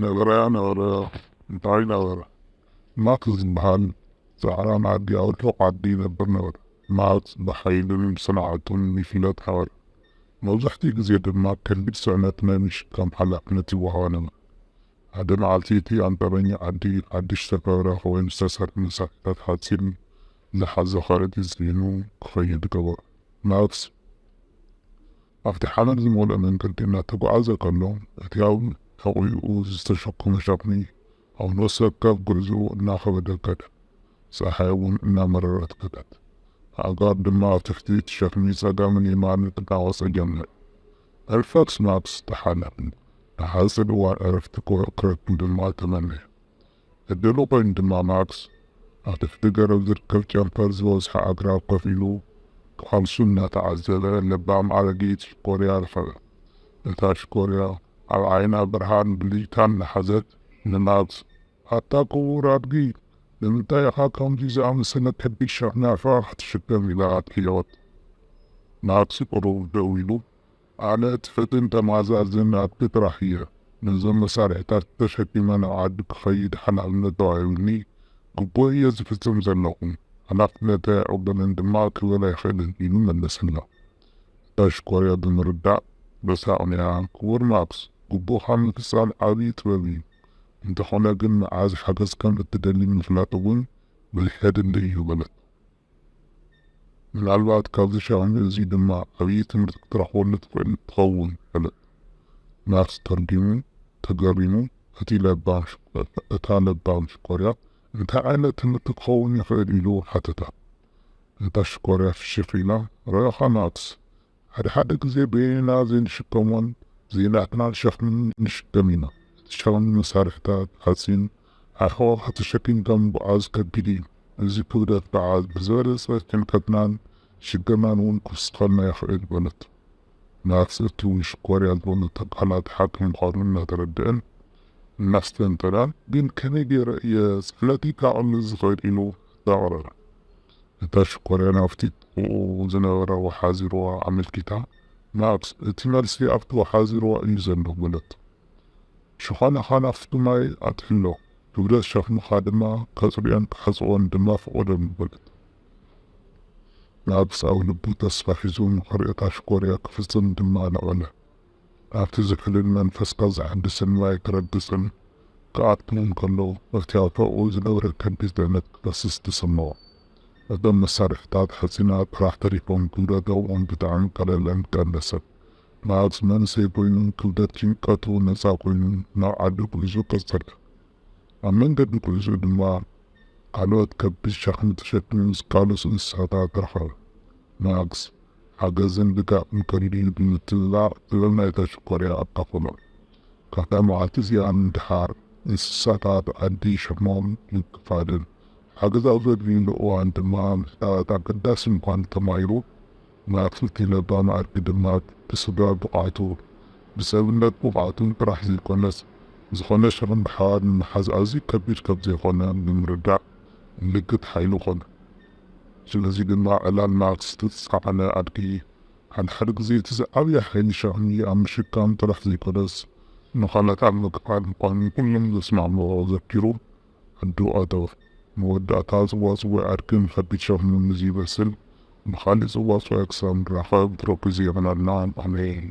ነበረያ ነበረ እንታይ ነበረ ማክስ ዝበሃል ፃዕራ ዓዲ ኣብ ርሑቕ ዓዲ ይነብር ነበረ። ማክስ ብሓይልን ብስርዓቱን ይፍለጥ ነበረ። መብዛሕትኡ ግዜ ድማ ከቢድ ፅዕነት ናይ ምሽካም ሓላፍነት ይወሃቦ ነበረ። ሓደ መዓልቲ እቲ ኣንጠረኛ ዓዲ ሓድሽ ዝተፈበረኸ ወይ ዝተሰርሐ መሳርሕታት ሓፂን ዝሓዘ ከረጢት ፅዒኑ ክኸይድ ገበሮ። ማክስ ኣብቲ ሓመድ ዝመልኦ መንገዲ እናተጓዓዘ ከሎ እቲ ኣብ ሕቑኡ ዝተሸከመ ሸኽሚ ኣብ ንወሰከፍ ጉዕዝኡ እናኸበደ ከደ። ፀሓይ እውን እናመረረት ከዳት። ኣእጋር ድማ ኣብ ትሕቲ እቲ ሸኽሚ ፀጋምን የማንን እናወፀ ጀመረ። ዕርፈት ማክስ ተሓለፈ። ንሓፂር እዋን ዕረፍቲ ክረክብ ድማ ተመነየ። ዕድሉ ኮይኑ ድማ ማክስ ኣብ ትሕቲ ገረብ ዝርከብ ጨንፈር ዝበዝሖ ኣግራብ ኮፍ ኢሉ ቃልሱ እናተዓዘበ ለባም ኣረጊት ሺኮርያ ረኸበ። እታ ሺኮርያ ኣብ ዓይና ብርሃን ብልጭታን እናሓዘት ንማክስ ኣታ ክቡር ኣድጊ ንምንታይ ኢኻ ከምዚ ዝኣመሰለ ከቢድ ሸኽሚ ኣዕፊኻ ክትሽከም ኢላ ኣትሒዞት። ማክስ ቁሩብ ደው ኢሉ ኣነ ትፍጥን ተመዛዝን ኣድጊ ጥራሕ እየ። ነዞም መሳርሕታት ተሸኪመ ናብ ዓዲ ክኸይድ ሓላፍነት ተዋሂብኒ ግቡእ እየ ዝፍፅም ዘለኹ። ሓላፍነተይ ኣይዕበንን ድማ ክብል ኣይኽእልን ኢሉ መለሰላ። እታ ሺኮርያ ብምርዳእ በሳቕንያ ክቡር ማክስ ግቡእኻ ምፍፃም ዓብዪ ጥበብ እዩ። እንተኾነ ግን መዓዝ ሓገዝ ከም እትደሊ ምፍላጥ እውን ብልሕድሊ እዩ በለት። ምናልባት ካብዚ ሸኽሚ እዚ ድማ ዓብዪ ትምህርቲ ክትረኽበሉ ትኽእል ትኸውን በለት። ማክስ ተርጊሙ ተገሪሙ እታ ለባም ሺኮርያ እንታይ ዓይነት ትምህርቲ ክኸውን ይኽእል ኢሉ ሓተታ። እታ ሺኮርያ ፍሽኽ ኢላ ረእኻ ማክስ ሓደ ግዜ በይንና ዘይንሽከሞን ዘይናትናን ሸኽሚ ንሽከም ኢና። እቲ ሸኽሚ መሳርሕታት ሓፂን ኣሕዋኻ ተሸኪምካ ምጉዓዝ ከቢድ እዩ። እዚ ክብደት ከዓ ብዝበለፀ ጭንቀትናን ሽግርናን እውን ክውስኸልና ይኽእል በለት። ማክስ እቲ ሺኮርያ ዝበለቶ ቃላት ሓቂ ምዃኑ እናተረድአን እናስተንተናን ግን ከመይ ገይረ እየ ፅሕለቲ ካቕልል ዝኽእል ኢሉ ተቕረረ። እታ ሺኮርያ ናብቲ ጥቕኡ ዝነበረ ወሓዚ ሩባ ኣመልኪታ ማክስ እቲ መልሲ ኣብቲ ወሓዚ ሩባ እዩ ዘሎ በለት። ሽኾነኻ ናብቲ ማይ ኣትሕሎ ክብደት ሸኽምኻ ድማ ከፅርዮን ክሓፅቦን ድማ ፍቆደሉ በለት። ማክስ ኣብ ልቡ ተስፋ ሒዙ ንኽርኢ እታ ሺኮርያ ክፍፅም ድማ ነቐለ። ኣብቲ ዝሕልን መንፈስካ ዘሐድስን ማይ ክረግፅን ክኣትውን ከሎ እቲ ኣብ ሕቑኡ ዝነበረ ከቢድ ፅዕነት ክፈስስ ተሰምዖ። እቶም መሳርሕታት ሓፂናት ጥራሕ ተሪፎም ክብደቶምን ብጣዕሚ ቀለለን ቀነሰ። ማክስ መንእሰይ ኮይኑ ክብደት ጭንቀቱ ነፃ ኮይኑ ናብ ዓዲ ጉዕዞ ቀፀለ። ኣብ መንገዲ ጉዕዞ ድማ ካልኦት ከቢድ ሸኽሚ ተሸኪሙ ምስ ካልኦት እንስሳታት ረኸበ። ማክስ ሓገዝን ድጋፍን ከድልዩ ብምትብባዕ ጥበብ ናይታ ሺኮርያ ኣካፈሎ። ካብታ መዓልቲ እዚኣ ንድሓር እንስሳታት ዓዲ ሸኽሞም ይክፋድን ሓገዝ ኣብ ዘድልዩሉ እዋን ድማ ምሕታት ኣገዳሲ ምዃኑ ተማሂሩ ማክስ እቲ ለባም ኣድጊ ድማ ብስጋ ብቕዓቱ ብሰብነት ብቕዓቱን ጥራሕ ዘይኮነስ ዝኾነ ሸኽም ብሓባር ንምሓዝ ኣዝዩ ከቢድ ከም ዘይኮነ ብምርዳእ ምልክት ሓይሉ ኾነ። ስለዚ ድማ ዕላል ማክስ ዝተፃዓነ ኣድጊ ሓደ ግዜ እቲ ዝዓብየ ሓይሊ ሸኽሚ ኣብ ምሽካም ጥራሕ ዘይኮነስ ንኻልኦት ኣብ ምግፋል ምዃኑ ኩሎም ዘስማዕምዖ ዘኪሩ ዓዱ ኣተወ። መወዳእታ ፅዋፅዋይ ኣድጊ ንከቢድ ሸኽሚ ንዝይበስል ብኻሊእ ፅዋፅዋይ ክሳብ ንራኸብ ረኪዙ ይቕነልና ኣሜን።